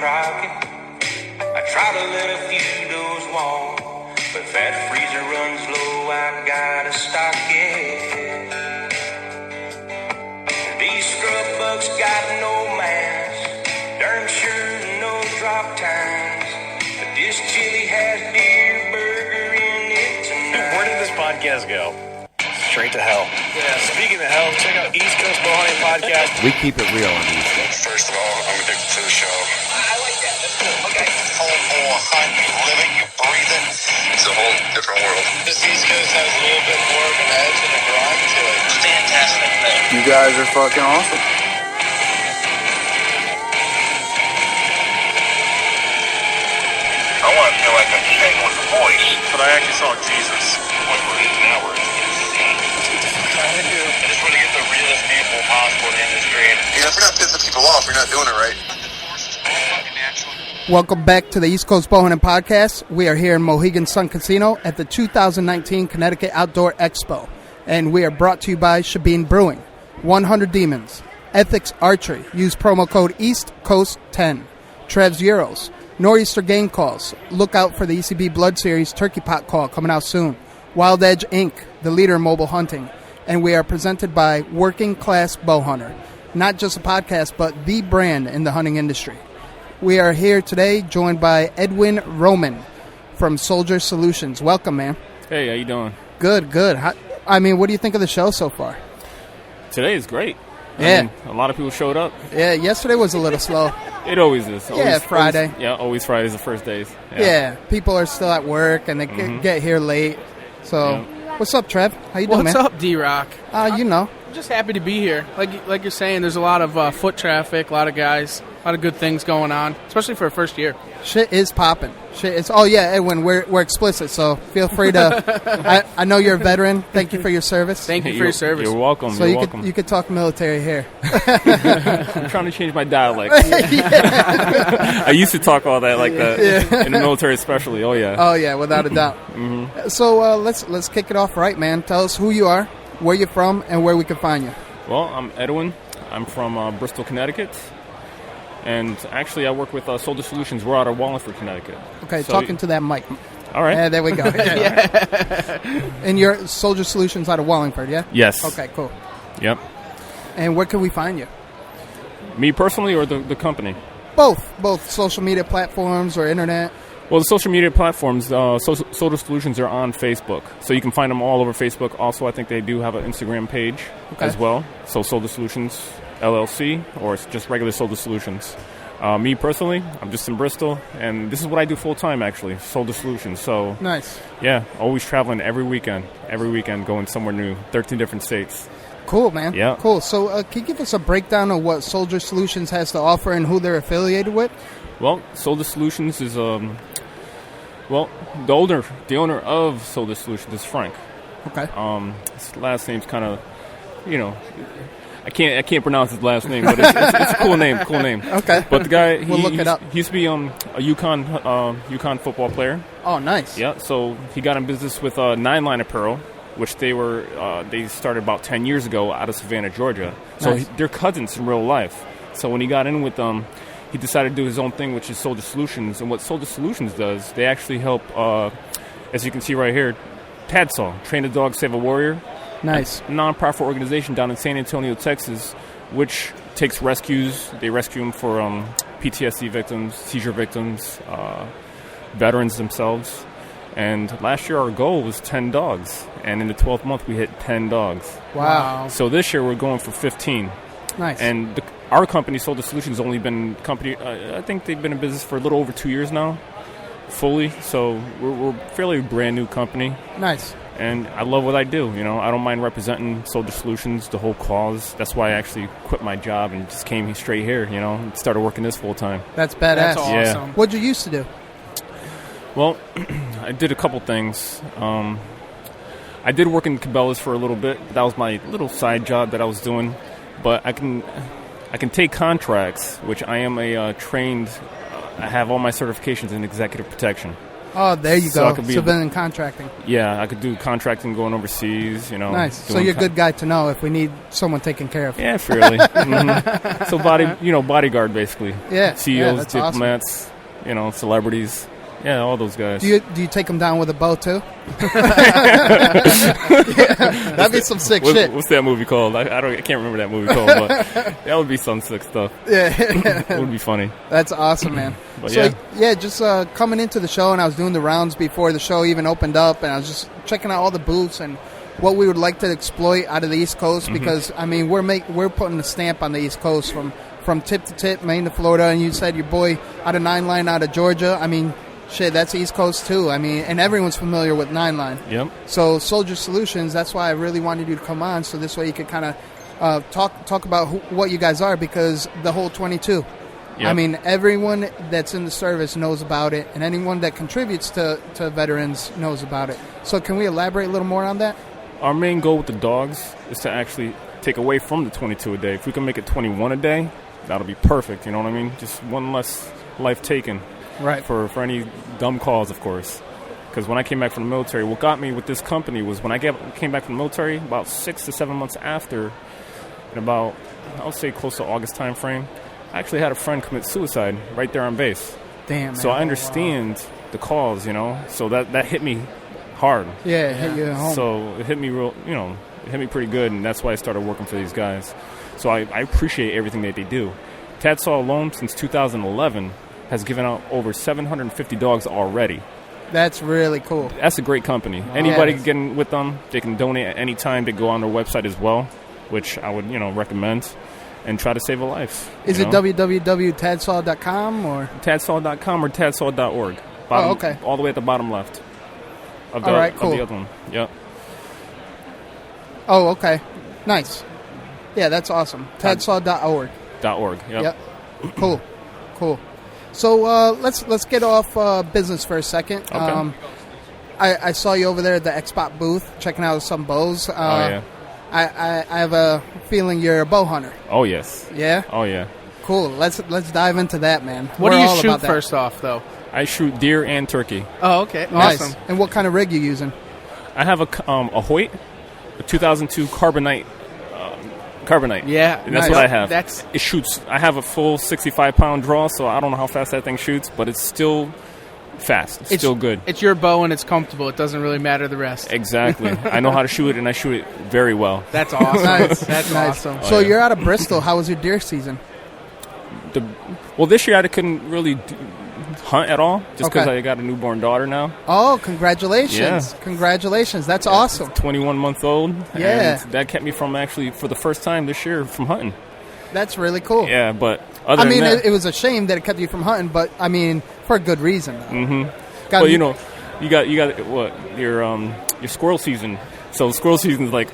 rocking. I try to let a few doors walk, but if that freezer runs low, I gotta stock it. These scrub bucks got no mask, darn sure no drop times, but this chili has deer burger in it tonight. Where did this podcast go? Straight to hell. Yeah, speaking of hell, check out East Coast Bowhunting Podcast. We keep it real on the East Coast. First of all, I'm addicted to the show. I like that. That's cool. Okay. Whole hunt, you live it, you breathe it. It's a whole different world. This East Coast has a little bit more of an edge and a grind to it. It's fantastic. You guys are fucking awesome. I want to feel like I'm just hanging with the boys. But I actually saw Jesus. What we're in now, we're insane. I just want to get the realest people possible in the industry. You know, if we're not pissing people off, we're not doing it right. Welcome back to the East Coast Bowhunting Podcast. We are here in Mohegan Sun Casino at the 2019 Connecticut Outdoor Expo. And we are brought to you by Shabin Brewing, 100 Demons, Ethics Archery. Use promo code EastCoast10. Trev's Euros, Nor'easter Game Calls. Look out for the ECB Blood Series Turkey Pot Call coming out soon. Wild Edge Inc., the leader in mobile hunting. And we are presented by Working Class Bowhunter. Not just a podcast, but the brand in the hunting industry. We are here today joined by Edwin Roman from Soldier Solutions. Welcome, man. Hey, how you doing? Good. What do you think of the show so far? Today is great. Yeah. A lot of people showed up. Yeah, yesterday was a little slow. It always is. Friday. Always Friday's the first days. Yeah, people are still at work and they get here late. So, What's up, Trev? How you doing, man? What's up, D-Rock? I'm just happy to be here. Like you're saying, there's a lot of foot traffic, a lot of guys, a lot of good things going on, especially for a first year. Shit is popping. Edwin, we're explicit, so feel free to. I know you're a veteran. Thank you for your service. Thank you for your service. You're welcome. So you could talk military here. I'm trying to change my dialect. I used to talk all that like that in the military, especially. Oh yeah, without a doubt. So let's kick it off right, man. Tell us who you are, where you're from, and where we can find you. Well, I'm Edwin. I'm from Bristol, Connecticut. And actually, I work with Soldier Solutions. We're out of Wallingford, Connecticut. Okay, so talking to that mic. All right. Yeah, there we go. And your Soldier Solutions out of Wallingford, yeah? Yes. Okay, cool. Yep. And where can we find you? Me personally or the company? Both social media platforms or internet. Well, the social media platforms, Soldier Solutions are on Facebook. So you can find them all over Facebook. Also, I think they do have an Instagram page as well. So Soldier Solutions LLC, or it's just regular Soldier Solutions. Me personally, I'm just in Bristol, and this is what I do full time actually, Soldier Solutions. So nice. Yeah, always traveling every weekend, going somewhere new, 13 different states. Cool, man. Yeah. Cool. So can you give us a breakdown of what Soldier Solutions has to offer and who they're affiliated with? Well, Soldier Solutions is the owner of Soldier Solutions is Frank. Okay. His last name's kind of, I can't pronounce his last name, but it's a cool name. Okay. But the guy, we'll look it up. He used to be a UConn football player. Oh, nice. Yeah. So he got in business with Nine Line Apparel, which they started about 10 years ago out of Savannah, Georgia. So nice. They're cousins in real life. So when he got in with them, he decided to do his own thing, which is Soldier Solutions. And what Soldier Solutions does, they actually help, as you can see right here, TADSAW, Train a Dog, Save a Warrior. Nice. A non-profit organization down in San Antonio, Texas, which takes rescues. They rescue them for PTSD victims, seizure victims, veterans themselves. And last year our goal was 10 dogs. And in the 12th month we hit 10 dogs. Wow. So this year we're going for 15. Nice. And our company, Soldier Solutions, only been I think they've been in business for a little over 2 years now, fully. So we're a fairly brand new company. Nice. And I love what I do. I don't mind representing Soldier Solutions, the whole cause. That's why I actually quit my job and just came straight here, and started working this full time. That's badass. That's awesome. Yeah. What'd you used to do? Well, I did a couple things. I did work in Cabela's for a little bit. That was my little side job that I was doing. But I can take contracts, which I am a trained. I have all my certifications in executive protection. Oh, there you So I go. could be Civilian contracting. Yeah, I could do contracting going overseas, you know. Nice. So you're a good guy to know if we need someone taken care of. Yeah, fairly. So bodyguard basically. Yeah. CEOs, that's diplomats, you know, celebrities. Yeah, all those guys. Do you take them down with a bow too? That'd be some sick shit. What's that movie called? I can't remember that movie called, but that would be some sick stuff. Yeah. It would be funny. That's awesome, man. But so just coming into the show, and I was doing the rounds before the show even opened up, and I was just checking out all the booths and what we would like to exploit out of the East Coast, because I mean we're putting a stamp on the East Coast from tip to tip, Maine to Florida, and you said your boy out of 9 Line out of Georgia. I mean, shit, that's East Coast too. I mean, and everyone's familiar with 9 Line. Yep. So Soldier Solutions, that's why I really wanted you to come on, so this way you could kind of talk about what you guys are, because the whole 22. Yep. I mean, everyone that's in the service knows about it, and anyone that contributes to veterans knows about it. So can we elaborate a little more on that? Our main goal with the dogs is to actually take away from the 22 a day. If we can make it 21 a day, that'll be perfect, you know what I mean? Just one less life taken. Right. For any dumb cause, of course. Because when I came back from the military, what got me with this company was when I came back from the military, about 6 to 7 months after, in about, I would say close to August time frame, I actually had a friend commit suicide right there on base. Damn, man. So I understand the cause, you know. So that hit me hard. Yeah, it hit you at home. So it hit me real, you know, it hit me pretty good, and that's why I started working for these guys. So I appreciate everything that they do. Tadsaw alone, since 2011, has given out over 750 dogs already. That's really cool. That's a great company. Anybody can get in with them. They can donate at any time. They go on their website as well, which I would, you know, recommend, and try to save a life. Is it www.tadsaw.com or? Tadsaw.com or tadsaw.org. Okay. All the way at the bottom left of the, all right, cool. of the other one. Yep. Oh, okay. Nice. Yeah, that's awesome. Tadsaw.org. .org. Yep. Cool. So let's get off business for a second. Okay. I saw you over there at the Xbox booth checking out some bows. Yeah. I have a feeling you're a bow hunter. Oh yes. Yeah. Oh yeah. Cool. Let's dive into that, man. What We're do you all shoot about that. first off, though? I shoot deer and turkey. Oh, okay. Nice. Awesome. And what kind of rig you using? I have a Hoyt, a 2002 Carbonite. Yeah, And that's nice. what I have. That's- It shoots. I have a full 65-pound draw, so I don't know how fast that thing shoots, but it's still fast. It's still good. It's your bow and it's comfortable. It doesn't really matter the rest. Exactly. I know how to shoot it, and I shoot it very well. That's awesome. Nice. That's Nice. awesome. So yeah. you're out of Bristol. How was your deer season? Well, this year I couldn't really hunt at all, just because Okay. I got a newborn daughter now. Oh, congratulations. Yeah. Congratulations. That's awesome. 21-month-old. Yeah. And that kept me from actually, for the first time this year, from hunting. That's really cool. Yeah, but other I mean, than that... it was a shame that it kept you from hunting, but I mean, for a good reason. Mm-hmm. Well, you know, you got what your squirrel season. So squirrel season's like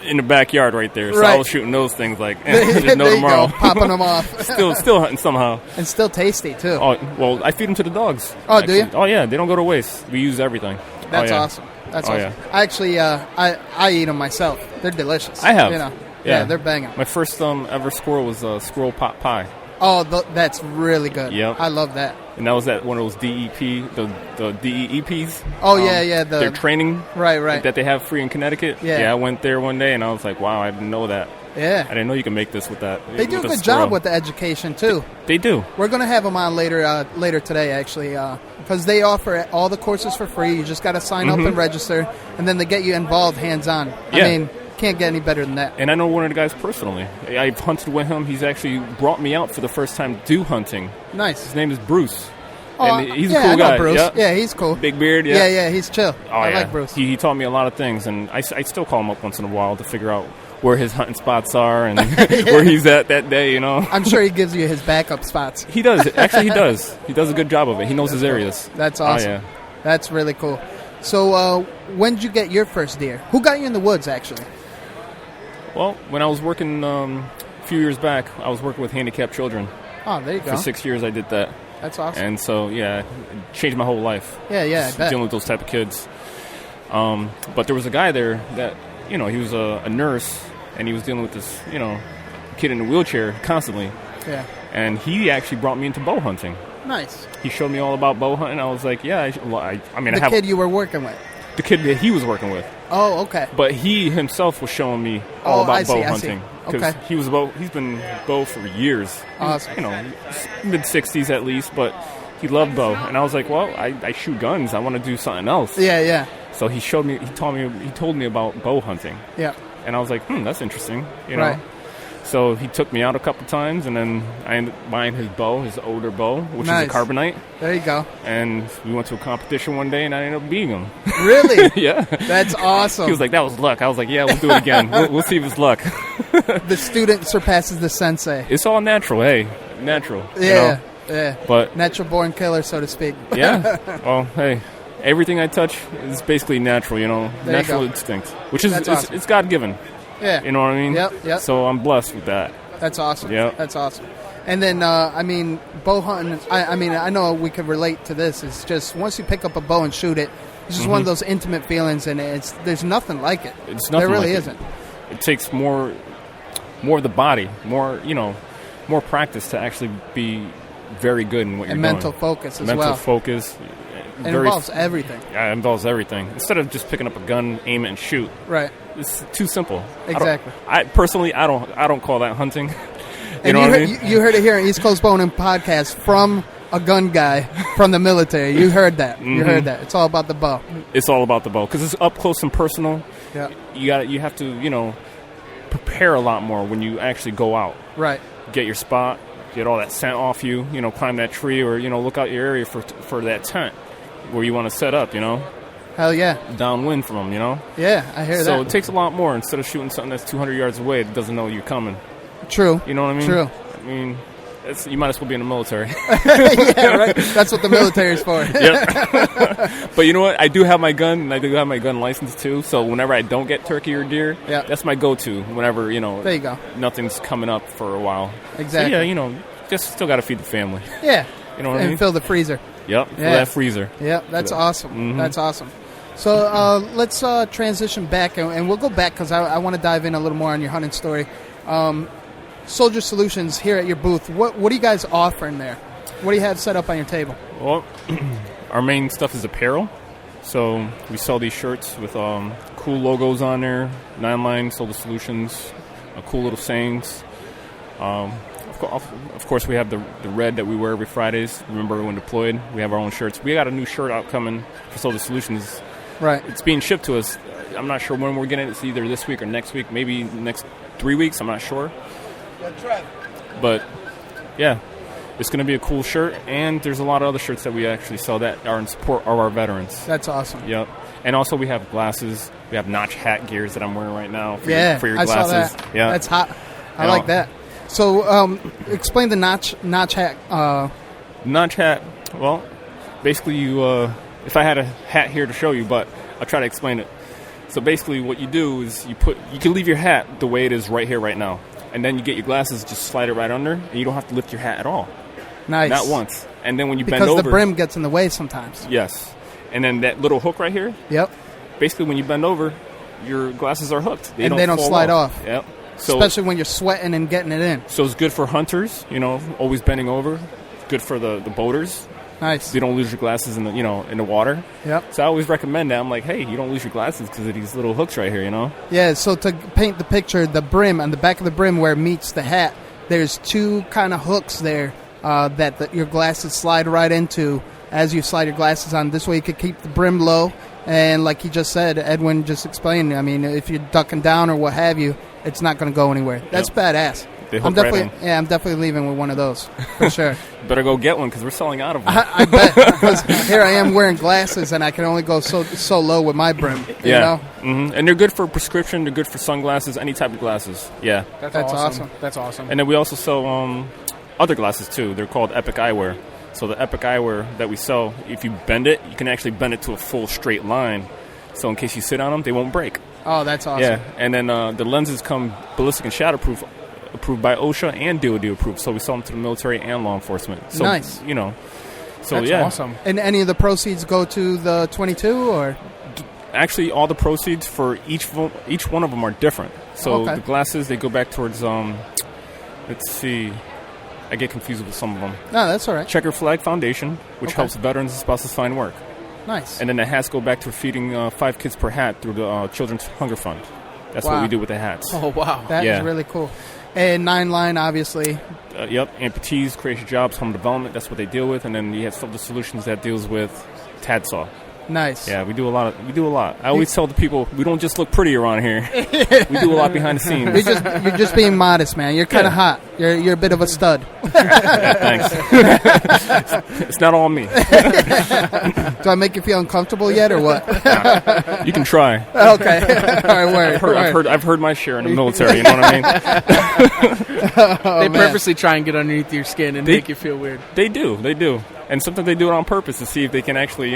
in the backyard right there. So Right. I was shooting those things like there's no there you tomorrow. go, popping them off. still hunting somehow. And still tasty, too. Oh well, I feed them to the dogs. Oh, do you? Oh yeah, they don't go to waste. We use everything. That's oh, yeah. awesome. That's Oh, awesome. yeah. I actually, I eat them myself. They're delicious. I have. You know. Yeah. They're banging. My first ever squirrel was a squirrel pot pie. Oh, that's really good. Yep. I love that. And that was at one of those DEP, the DEEPs. Oh, yeah. Their training Right. that they have free in Connecticut. Yeah. I went there one day and I was like, wow, I didn't know that. Yeah. I didn't know you can make this with that. They do a good job with the education, too. They do. We're going to have them on later today, actually, because they offer all the courses for free. You just got to sign up and register, and then they get you involved hands-on. Yeah. I mean, can't get any better than that. And I know one of the guys personally. I've hunted with him. He's actually brought me out for the first time dew hunting. Nice. His name is Bruce. Oh, and he's yeah, a cool I know guy. Bruce. Yep. Yeah, he's cool. Big beard, Yeah, he's chill. Oh, I yeah. like Bruce. He taught me a lot of things, and I still call him up once in a while to figure out where his hunting spots are and where he's at that day, you know. I'm sure he gives you his backup spots. He does. Actually, he does. He does a good job of it. He knows his areas. That's awesome. Oh, yeah. That's really cool. So when did you get your first deer? Who got you in the woods, actually? Well, when I was working a few years back, I was working with handicapped children. Oh, there you go. For 6 years, I did that. That's awesome. And so, yeah, it changed my whole life. Yeah, I Just bet. dealing with those type of kids. But there was a guy there that, you know, he was a nurse, and he was dealing with this, you know, kid in a wheelchair constantly. Yeah. And he actually brought me into bow hunting. Nice. He showed me all about bow hunting. I was like, yeah. I mean, the kid you were working with. The kid that he was working with. Oh, okay. But he himself was showing me all about bow hunting. Okay. He's been bow for years. Awesome. You know, mid-60s at least, but he loved bow. And I was like, well, I shoot guns. I want to do something else. Yeah. So he told me about bow hunting. Yeah. And I was like, that's interesting, you know. Right. So he took me out a couple times, and then I ended up buying his bow, his older bow, which Nice. is a carbonite. There you go. And we went to a competition one day, and I ended up beating him. Really? Yeah. That's awesome. He was like, that was luck. I was like, yeah, we'll do it again. we'll see if it's luck. The student surpasses the sensei. It's all natural, hey. Natural. Yeah, you know? yeah. But natural born killer, so to speak. Yeah. Well, hey, everything I touch is basically natural, you know. There natural you go. instinct, which is awesome. it's God-given. Yeah. You know what I mean? Yep. So I'm blessed with that. That's awesome. Yep. That's awesome. And then, bow hunting, I know we could relate to this. It's just once you pick up a bow and shoot it, it's just one of those intimate feelings, and there's nothing like it. It's nothing there really like isn't. It takes more of the body, more practice to actually be very good in what you're doing. And mental focus as well. Mental focus. It involves everything. Yeah, it involves everything. Instead of just picking up a gun, aim it, and shoot. Right. It's too simple. Exactly. I personally don't call that hunting. You heard it here on East Coast Bowhunting Podcast from a gun guy from the military. You heard that. You heard that. It's all about the bow. It's all about the bow because it's up close and personal. Yeah. You have to prepare a lot more when you actually go out. Right. Get your spot, get all that scent off you. Climb that tree or look out your area for that tent where you want to set up. Hell yeah. Downwind from them. Yeah, I hear that. So it takes a lot more instead of shooting something that's 200 yards away that doesn't know you're coming. True. You know what I mean? True. I mean, you might as well be in the military. Yeah, right. That's what the military is for. Yep. But you know what? I do have my gun, and I do have my gun license too. So whenever I don't get turkey or deer, that's my go-to. Whenever there you go. Nothing's coming up for a while. Exactly. So, yeah, just still got to feed the family. Yeah. You know what I mean? And fill the freezer. Yep. Fill that freezer. Yep. That's awesome. Mm-hmm. That's awesome. So let's transition back, and we'll go back because I want to dive in a little more on your hunting story. Soldier Solutions here at your booth. What are you guys offering there? What do you have set up on your table? Well, our main stuff is apparel. So we sell these shirts with cool logos on there, 9-line Soldier Solutions, cool little sayings. Of course, we have the red that we wear every Fridays. Remember when deployed? We have our own shirts. We got a new shirt out coming for Soldier Solutions. Right. It's being shipped to us. I'm not sure when we're getting it. It's either this week or next week, maybe next 3 weeks. I'm not sure. But, yeah, it's going to be a cool shirt, and there's a lot of other shirts that we actually sell that are in support of our veterans. That's awesome. Yep. And also we have glasses. We have notch hat gears that I'm wearing right now for your glasses. I saw that. Yeah. That's hot. I like that. So explain the notch hat. Notch hat, well, basically you, if I had a hat here to show you, but I'll try to explain it. So basically what you do is you can leave your hat the way it is right here, right now. And then you get your glasses, just slide it right under, and you don't have to lift your hat at all. Nice. Not once. And then when you bend over... Because the brim gets in the way sometimes. Yes. And then that little hook right here... Yep. Basically, when you bend over, your glasses are hooked. They don't slide off. Yep. So, especially when you're sweating and getting it in. So it's good for hunters, always bending over. Good for the boaters. Nice. You don't lose your glasses in the water. Yep. So I always recommend that. I'm like, hey, you don't lose your glasses because of these little hooks right here, Yeah, so to paint the picture, the brim, on the back of the brim where it meets the hat, there's two kind of hooks there that your glasses slide right into as you slide your glasses on. This way you could keep the brim low. And like he just said, Edwin just explained, I mean, if you're ducking down or what have you, it's not going to go anywhere. That's badass. I'm definitely leaving with one of those for sure. Better go get one because we're selling out of them. I bet. Because here I am wearing glasses and I can only go so low with my brim. You know? Mm-hmm. And they're good for prescription. They're good for sunglasses, any type of glasses. Yeah, that's awesome. That's awesome. And then we also sell other glasses too. They're called Epic Eyewear. So the Epic Eyewear that we sell, if you bend it, you can actually bend it to a full straight line. So in case you sit on them, they won't break. Oh, that's awesome. Yeah, and then the lenses come ballistic and shatterproof, approved by OSHA and DoD approved. So we sell them to the military and law enforcement. So, nice. So that's awesome. And any of the proceeds go to the 22 or? Actually, all the proceeds for each one of them are different. So the glasses, they go back towards, let's see, I get confused with some of them. No, that's all right. Checker Flag Foundation, which helps veterans and spouses find work. Nice. And then the hats go back to feeding 5 kids per hat through the Children's Hunger Fund. That's what we do with the hats. Oh, wow. That is really cool. And 9 Line, obviously. Yep. Amputees, Creation Jobs, Home Development, that's what they deal with. And then you have Soldier Solutions that deals with TADSAW. Nice. Yeah, we do a lot. I always tell the people, we don't just look pretty around here. We do a lot behind the scenes. You're just being modest, man. You're kind of hot. You're a bit of a stud. Yeah, thanks. It's not all me. Do I make you feel uncomfortable yet, or what? You can try. Okay. All right, word. I've heard my share in the military. You know what I mean? They purposely try and get underneath your skin and make you feel weird. They do. And sometimes they do it on purpose to see if they can actually,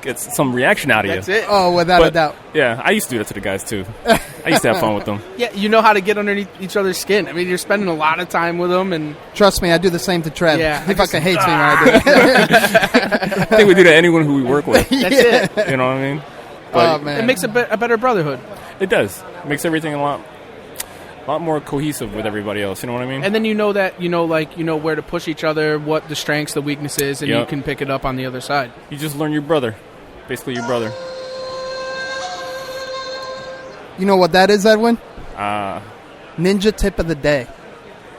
get some reaction out of That's you. it. Oh, without a doubt. Yeah, I used to do that to the guys, too. I used to have fun with them. Yeah, you know how to get underneath each other's skin. I mean, you're spending a lot of time with them. And trust me, I do the same to Trev. Yeah, He fucking hates me when I do it. I think we do to anyone who we work with. That's it. You know what I mean? But man. It makes a better brotherhood. It does. It makes everything a lot more cohesive with everybody else. You know what I mean? And then you know where to push each other, what the strengths, the weaknesses, and you can pick it up on the other side. You just learn your brother. Basically your brother. You know what that is, Edwin? Ninja tip of the day.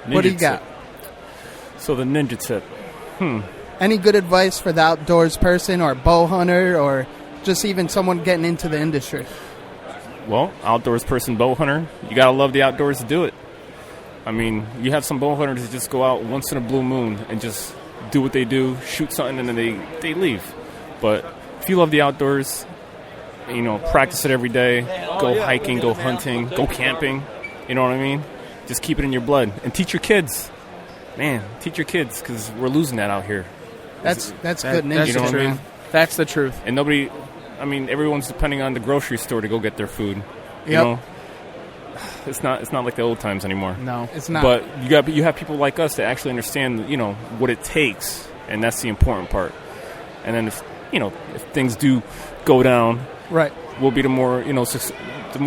What do you got? So the ninja tip. Any good advice for the outdoors person or bow hunter or just even someone getting into the industry? Well, outdoors person, bow hunter, you got to love the outdoors to do it. I mean, you have some bow hunters that just go out once in a blue moon and just do what they do, shoot something, and then they leave. But if you love the outdoors, practice it every day, go hiking, go hunting, go camping, you know what I mean? Just keep it in your blood. And teach your kids. Man, teach your kids, because we're losing that out here. That's good ninja. That's the truth. That's the truth. And everyone's depending on the grocery store to go get their food. You Yep. know? It's not like the old times anymore. No, it's not. But you have people like us that actually understand, what it takes, and that's the important part. And then if things do go down, right, we'll be the more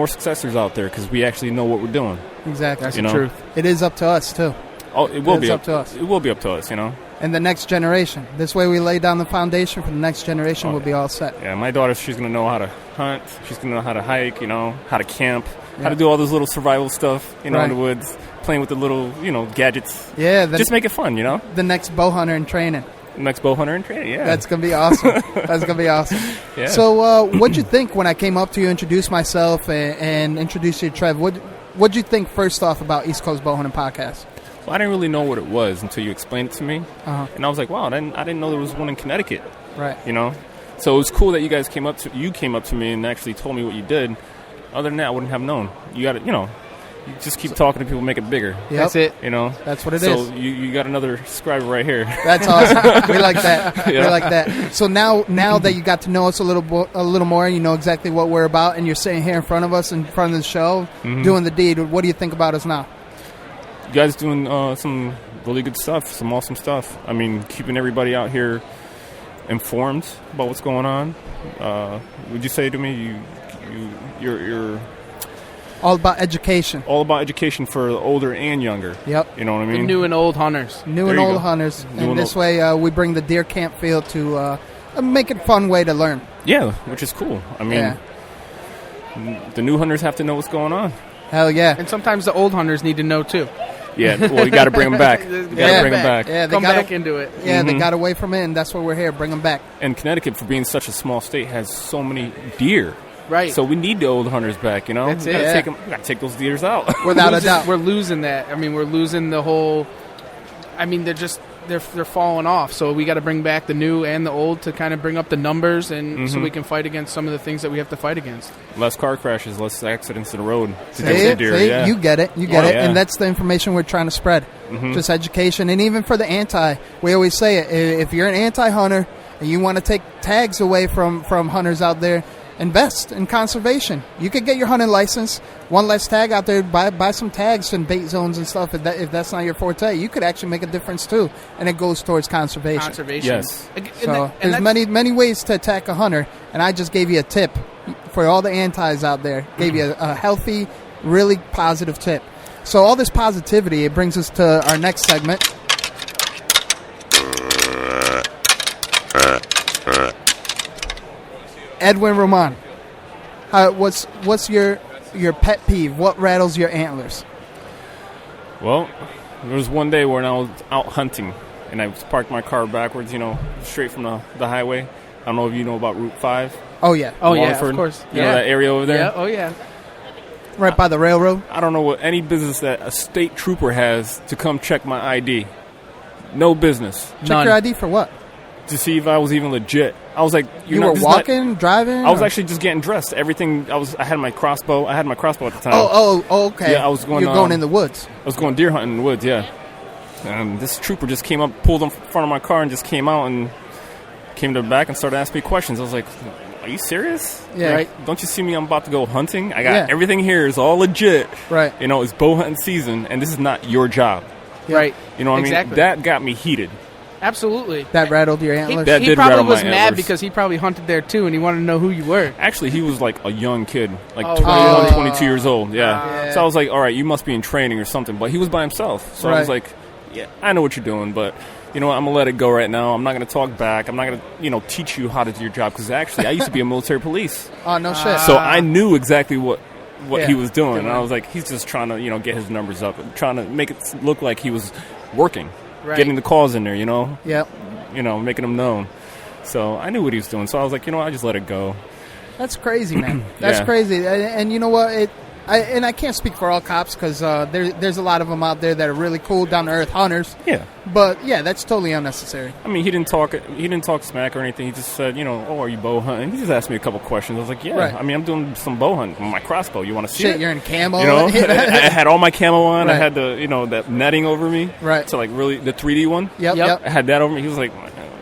successors out there, because we actually know what we're doing. Exactly. That's the truth. It is up to us too. Oh, it will be up to us. It will be up to us, And the next generation. This way we lay down the foundation for the next generation. We'll be all set. Yeah, my daughter, she's going to know how to hunt. She's going to know how to hike, how to camp, how to do all this little survival stuff, in the woods, playing with the little, gadgets. Yeah. Just make it fun, The next bow hunter in training. Next bow hunter in training, yeah. That's going to be awesome. That's going to be awesome. Yeah. So what'd you think when I came up to you, introduced myself, and introduced you to Trev? What'd you think first off about East Coast Bowhunting Podcast? Well, I didn't really know what it was until you explained it to me. Uh-huh. And I was like, wow, I didn't know there was one in Connecticut. Right. So it was cool that you guys came up to me and actually told me what you did. Other than that, I wouldn't have known. You got to, you just keep talking to people, make it bigger. Yep. That's it. That's what it is. is. So you got another subscriber right here. That's awesome. We like that. Yeah. We like that. So now that you got to know us a little more, you know exactly what we're about, and you're sitting here in front of us, in front of the show, doing the deed. What do you think about us now? You guys doing some really good stuff, some awesome stuff. I mean, keeping everybody out here informed about what's going on. Would you say to me you're all about education? All about education for older and younger. Yep. You know what I mean? The new and old hunters. Hunters. And this way we bring the deer camp feel to make it a fun way to learn. Yeah, which is cool. I mean, the new hunters have to know what's going on. Hell yeah. And sometimes the old hunters need to know too. Yeah, well, you got to bring them back. You got to bring them back. Yeah, Come back into it. Yeah, they got away from it, and that's why we're here. Bring them back. And Connecticut, for being such a small state, has so many deer. Right. So we need the old hunters back, That's we it. got to take those deers out. Without a doubt. We're losing that. I mean, we're losing the whole... I mean, they're falling off. So we got to bring back the new and the old to kind of bring up the numbers, and so we can fight against some of the things that we have to fight against. Less car crashes, less accidents in the road. See, Deer, you get it. And that's the information we're trying to spread. Just education. And even for the anti, we always say it. If you're an anti-hunter and you want to take tags away from hunters out there, invest in conservation. You could get your hunting license, one less tag out there, buy some tags and bait zones and stuff. If that's not your forte, you could actually make a difference too, and it goes towards conservation. Yes. So there's many ways to attack a hunter, and I just gave you a tip for all the antis out there. Gave you a healthy, really positive tip. So all this positivity, it brings us to our next segment, Edwin Roman. What's your pet peeve? What rattles your antlers? Well, there was one day when I was out hunting, and I parked my car backwards, straight from the highway. I don't know if you know about Route 5. Oh, yeah. Oh, yeah, Wallingford. of course. You know that area over there? Yeah, oh, yeah. Right by the railroad? I don't know what any business that a state trooper has to come check my ID. No business. Check your ID for what? To see if I was even legit. I was like, you were walking, driving? I was actually just getting dressed. Everything. I had my crossbow. I had my crossbow at the time. Oh, okay. Yeah, I was going. You're going in the woods. I was going deer hunting in the woods. Yeah. And this trooper just came up, pulled in front of my car, and just came out and came to the back and started asking me questions. I was like, "Are you serious? Yeah. Right? Don't you see me? I'm about to go hunting. I got everything here is all legit. Right. It's bow hunting season, and this is not your job. Yeah. Right. You know what exactly. I mean? That got me heated. Absolutely. That rattled your antlers? He probably was mad because he probably hunted there too, and he wanted to know who you were. Actually, he was like a young kid, like 21, 22 years old. Yeah. So I was like, all right, you must be in training or something. But he was by himself. So I was like, yeah, I know what you're doing, but you know what? I'm going to let it go right now. I'm not going to talk back. I'm not going to, teach you how to do your job. Because actually, I used to be a military police. Oh, no shit. So I knew exactly what he was doing. And I was like, he's just trying to, get his numbers up. Trying to make it look like he was working. Right. Getting the calls in there, Yep. Making them known. So I knew what he was doing. So I was like, I just let it go. That's crazy, man. That's crazy. And you know what? I can't speak for all cops because there's a lot of them out there that are really cool, down-to-earth hunters. Yeah. But, yeah, that's totally unnecessary. I mean, he didn't talk smack or anything. He just said, are you bow hunting? He just asked me a couple questions. I was like, yeah. Right. I mean, I'm doing some bow hunting with my crossbow. You want to see it? You're in camo. I had all my camo on. Right. I had the, that netting over me. Right. So, like, really, the 3D one. Yep. I had that over me. He was like,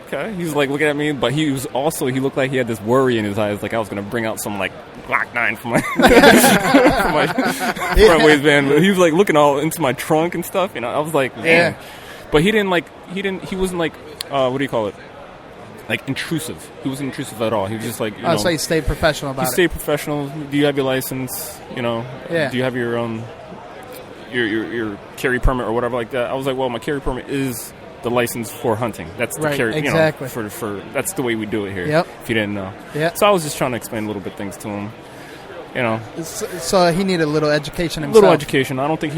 okay. He was, like, looking at me. But he looked like he had this worry in his eyes. Like, I was going to bring out some, like, Glock 9 from my, from my front waistband. But he was, like, looking all into my trunk and stuff. I was like, man. Yeah. But he wasn't like, what do you call it? Like intrusive. He wasn't intrusive at all. He was just like, so he stayed professional about it. He stayed professional. Do you have your license? Yeah. Do you have your your carry permit or whatever like that? I was like, well, my carry permit is the license for hunting. That's the carry, exactly. For that's the way we do it here. Yep. If you didn't know. Yeah. So I was just trying to explain a little bit things to him. So he needed a little education himself. Little education. I don't think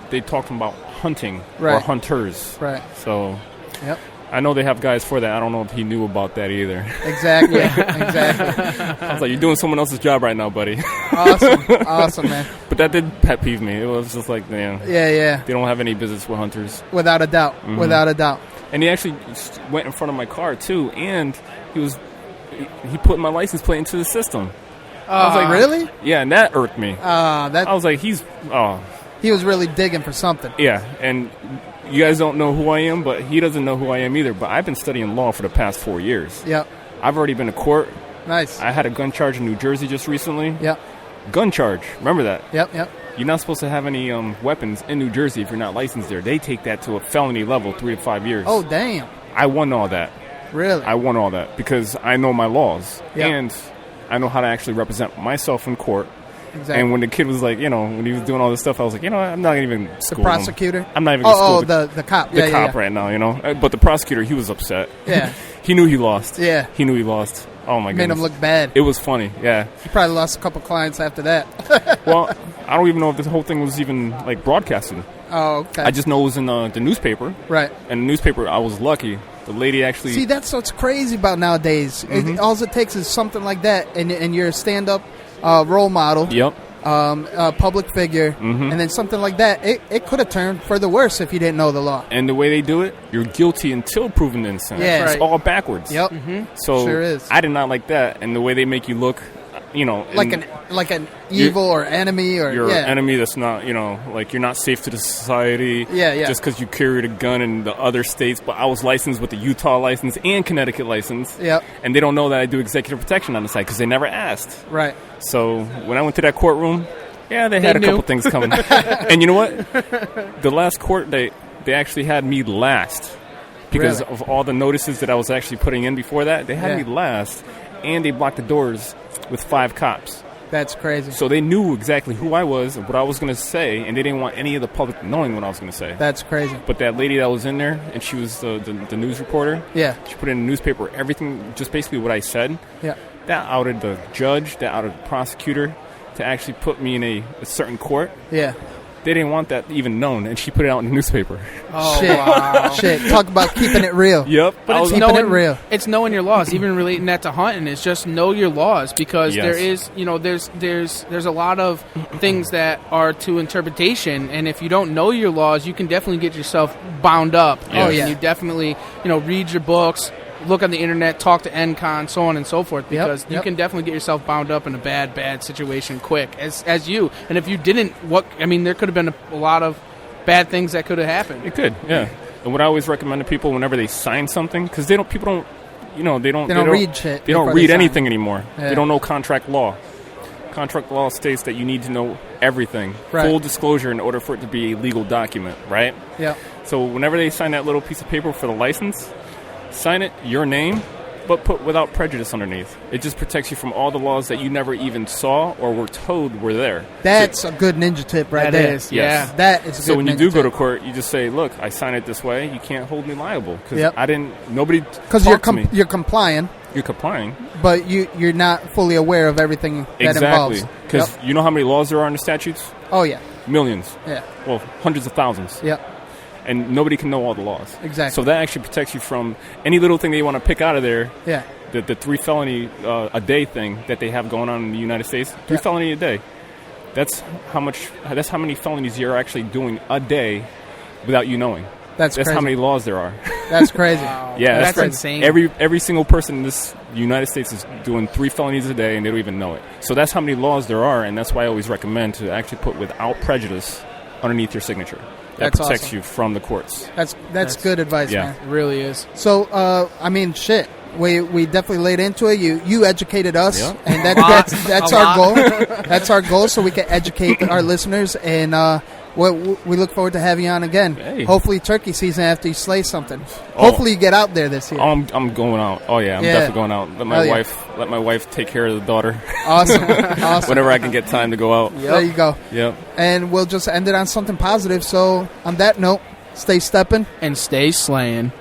they talked to him about hunting or hunters. Right. So, yep. I know they have guys for that. I don't know if he knew about that either. Exactly. Exactly. I was like, you're doing someone else's job right now, buddy. Awesome, man. But that did pet peeve me. It was just like, man. Yeah. They don't have any business with hunters. Without a doubt. Mm-hmm. Without a doubt. And he actually went in front of my car, too, and he put my license plate into the system. I was like, really? Yeah, and that irked me. I was like, he was really digging for something. Yeah, and you guys don't know who I am, but he doesn't know who I am either. But I've been studying law for the past 4 years. Yep. I've already been to court. Nice. I had a gun charge in New Jersey just recently. Yep. Gun charge. Remember that? Yep. You're not supposed to have any weapons in New Jersey if you're not licensed there. They take that to a felony level, 3 to 5 years. Oh, damn. I won all that. Really? I won all that because I know my laws. Yep. And I know how to actually represent myself in court. Exactly. And when the kid was like, when he was doing all this stuff, I was like, I'm not even school the prosecutor? I'm not even going to school the cop. The cop right now, But the prosecutor, he was upset. Yeah. He knew he lost. Yeah. He knew he lost. Oh, my goodness. Made him look bad. It was funny, yeah. He probably lost a couple clients after that. Well, I don't even know if this whole thing was even, like, broadcasted. Oh, okay. I just know it was in the newspaper. Right. And the newspaper, I was lucky. The lady actually... See, that's what's crazy about nowadays. Mm-hmm. All it takes is something like that, and you're a stand-up role model. Yep. A public figure, and then something like that. It could have turned for the worse if you didn't know the law. And the way they do it, you're guilty until proven innocent. Yeah. It's all backwards. Yep. Mm-hmm. So sure is. I did not like that. And the way they make you look... like an evil or enemy or you're an enemy that's not like you're not safe to the society just because you carried a gun in the other states. But I was licensed with the Utah license and Connecticut license, and they don't know that I do executive protection on the side because they never asked. Right. So when I went to that courtroom, they had a couple things coming. And you know what, the last court they actually had me last because of all the notices that I was actually putting in before that. They had me last, and they blocked the doors with 5 cops. That's crazy. So they knew exactly who I was and what I was going to say, and they didn't want any of the public knowing what I was going to say. That's crazy. But that lady that was in there, and she was the news reporter. Yeah. She put in the newspaper everything, just basically what I said. Yeah. that outed the judge, that outed the prosecutor, to actually put me in a certain court. Yeah. They didn't want that even known, and she put it out in the newspaper. Oh, Shit. wow. Shit. Talk about keeping it real. Yep. But it's keeping knowing it real. It's knowing your laws. Even relating that to hunting, is just know your laws, because Yes. there is, there's a lot of things that are to interpretation, and if you don't know your laws, you can definitely get yourself bound up. Yes. Oh, yeah. And you definitely, read your books, look on the internet, talk to NCON, so on and so forth, because you can definitely get yourself bound up in a bad situation quick, as you. And if you didn't, there could have been a lot of bad things that could have happened. It could, yeah. And what I always recommend to people whenever they sign something, because they don't read shit. They don't before read sign. anything anymore. Yeah. They don't know contract law. Contract law states that you need to know everything, Right. full disclosure, in order for it to be a legal document, right? Yeah. So whenever they sign that little piece of paper for the license, sign it your name, but put without prejudice underneath. It just protects you from all the laws that you never even saw or were told were there. That's a good ninja tip right That there. is, Yes. yeah. That is a So good when you ninja do go to tip. court, you just say, "Look, I signed it this way. You can't hold me liable because Yep. I didn't. Nobody Because talked to me. you're complying, You're complying but you're not fully aware of everything that exactly involves. because Yep. you know how many laws there are in the statutes? Oh, yeah. Millions. Yeah. Well, hundreds of thousands. Yeah. And nobody can know all the laws. Exactly. So that actually protects you from any little thing they want to pick out of there. Yeah. The 3 felony a day thing that they have going on in the United States. 3 Yeah. felony a day. That's how many felonies you're actually doing a day without you knowing. That's crazy. how many laws there are. That's crazy. Yeah, That's crazy. insane. Every single person in this United States is doing 3 felonies a day, and they don't even know it. So that's how many laws there are, and that's why I always recommend to actually put without prejudice underneath your signature. That That's protects awesome. you from the courts. That's good advice, Yeah. man. It really is. So, shit. We definitely laid into it. You educated us, Yeah. and A lot. that's A our lot. goal. That's our goal, so we can educate our listeners, and we look forward to having you on again. Hey. Hopefully, turkey season after you slay something. Oh. Hopefully, you get out there this year. I'm going out. Oh yeah, I'm Yeah. definitely going out. Hell yeah. Let my wife take care of the daughter. Awesome, awesome. Whenever I can get time to go out. There you go. Yep. And we'll just end it on something positive. So, on that note, stay stepping. And stay slaying.